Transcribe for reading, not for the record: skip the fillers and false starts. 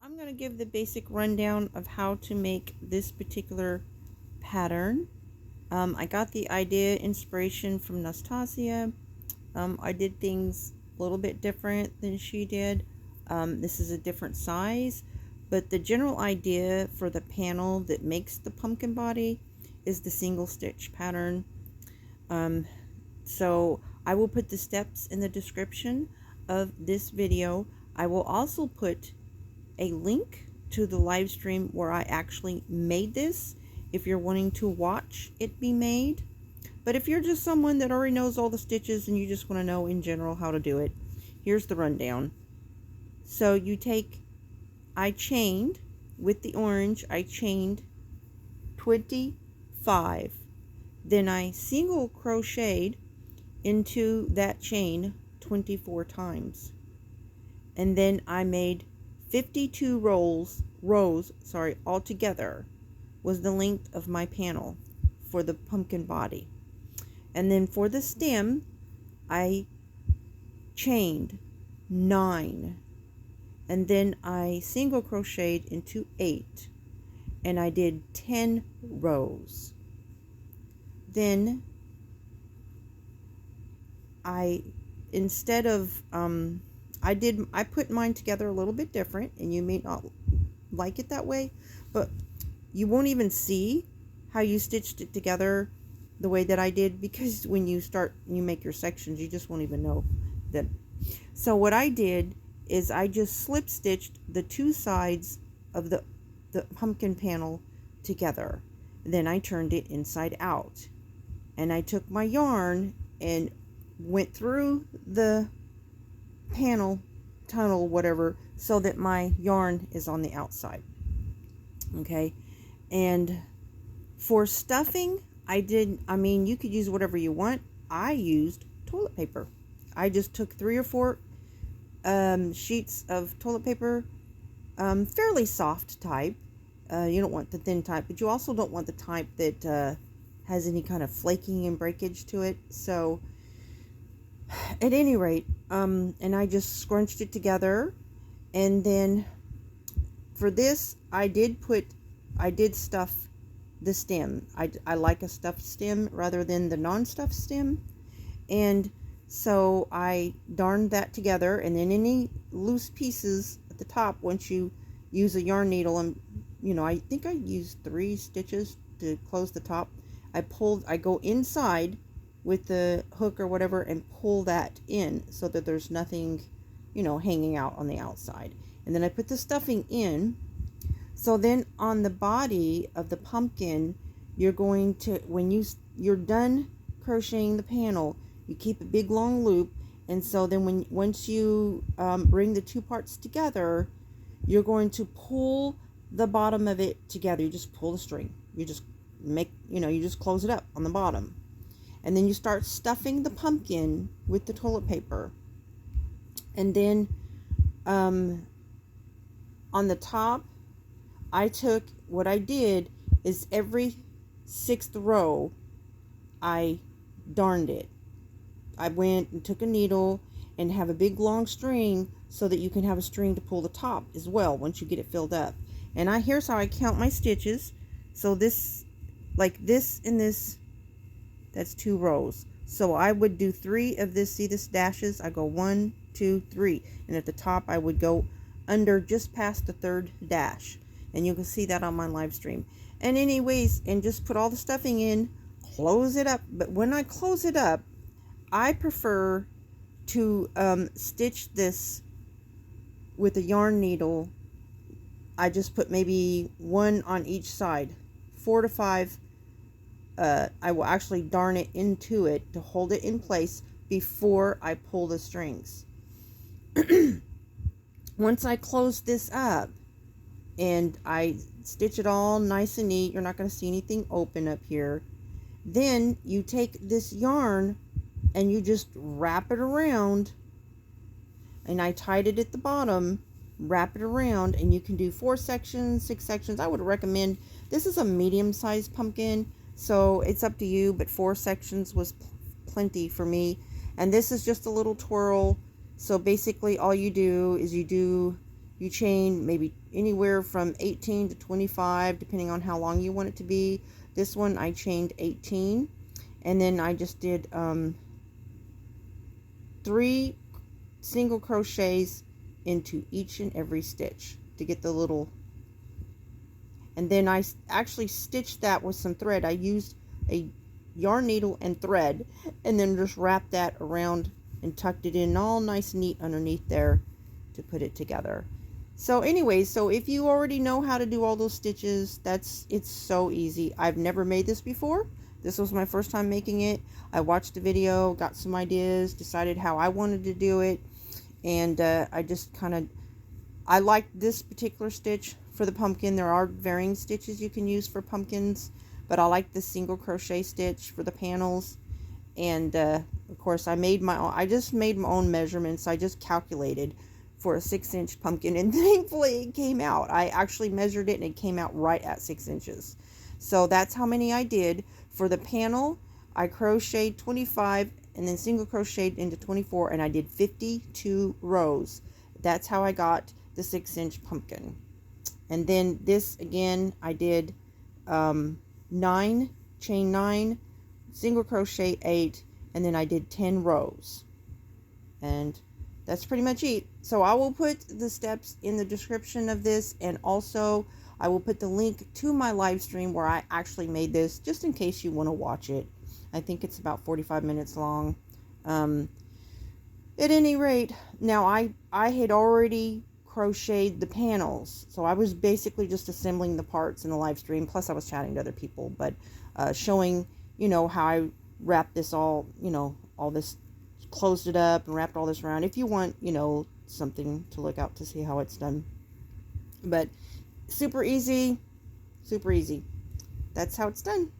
I'm going to give the basic rundown of how to make this particular pattern. I got the idea inspiration from Nastasia. I did things a little bit different than she did. This is a different size, but the general idea for the panel that makes the pumpkin body is the single stitch pattern. So I will put the steps in the description of this video. I will also put a link to the live stream where I actually made this if you're wanting to watch it be made. But if you're just someone that already knows all the stitches and you just want to know in general how to do it, here's the rundown. So I chained with the orange, I chained 25. Then I single crocheted into that chain 24 times. And then I made 52 rows altogether was the length of my panel for the pumpkin body. And then for the stem, I chained 9. And then I single crocheted into 8. And I did 10 rows. Then I put mine together a little bit different, and you may not like it that way, but you won't even see how you stitched it together the way that I did, because when you make your sections, you just won't even know that. So what I did is I just slip stitched the two sides of the pumpkin panel together. Then I turned it inside out, and I took my yarn and went through the panel, tunnel, whatever, so that my yarn is on the outside. Okay, and for stuffing, you could use whatever you want. I used toilet paper. I just took 3 or 4 sheets of toilet paper, fairly soft type. You don't want the thin type, but you also don't want the type that has any kind of flaking and breakage to it. So at any rate, and I just scrunched it together. And then for this, I did stuff the stem. I like a stuffed stem rather than the non-stuffed stem. And so I darned that together, and then any loose pieces at the top, once you use a yarn needle, and I think I used 3 stitches to close the top. I go inside with the hook or whatever and pull that in so that there's nothing, hanging out on the outside. And then I put the stuffing in. So then on the body of the pumpkin, you're going to, when you're done crocheting the panel, you keep a big long loop. And so then once you bring the two parts together, you're going to pull the bottom of it together. You just pull the string. You just you just close it up on the bottom. And then you start stuffing the pumpkin with the toilet paper. And then on the top, what I did is every 6th row, I darned it. I went and took a needle and have a big long string so that you can have a string to pull the top as well once you get it filled up. And here's how I count my stitches. So this, like this and this, that's 2 rows. So I would do 3 of this. See this dashes? I go 1, 2, 3. And at the top, I would go under just past the 3rd dash. And you can see that on my live stream. And anyways, and just put all the stuffing in, close it up. But when I close it up, I prefer to stitch this with a yarn needle. I just put maybe 1 on each side, 4 to 5. I will actually darn it into it to hold it in place before I pull the strings. Once I close this up and I stitch it all nice and neat, you're not going to see anything open up here. Then you take this yarn and you just wrap it around, and I tied it at the bottom, wrap it around, and you can do 4 sections, 6 sections. I would recommend, this is a medium-sized pumpkin, so it's up to you, but 4 sections was plenty for me. And this is just a little twirl. So basically all you do is you do you chain maybe anywhere from 18 to 25, depending on how long you want it to be. This one I chained 18, and then I just did 3 single crochets into each and every stitch to get the little, and then I actually stitched that with some thread. I used a yarn needle and thread, and then just wrapped that around and tucked it in all nice and neat underneath there to put it together. So anyway, so if you already know how to do all those stitches, it's so easy. I've never made this before. This was my first time making it. I watched the video, got some ideas, decided how I wanted to do it, and I just I like this particular stitch for the pumpkin. There are varying stitches you can use for pumpkins, but I like the single crochet stitch for the panels. And of course I just made my own measurements. I just calculated for a 6-inch pumpkin, and thankfully it came out. I actually measured it and it came out right at 6 inches. So that's how many I did. For the panel, I crocheted 25 and then single crocheted into 24, and I did 52 rows. That's how I got the 6-inch pumpkin. And then this again, I did 9, chain 9, single crochet 8, and then I did 10 rows. And that's pretty much it. So I will put the steps in the description of this, and also I will put the link to my live stream where I actually made this, just in case you want to watch it. I think it's about 45 minutes long. At any rate, now I had already crocheted the panels, so I was basically just assembling the parts in the live stream, plus I was chatting to other people, but showing, how I wrapped this all, all this, closed it up and wrapped all this around, if you want, something to look out to see how it's done. But super easy. That's how it's done.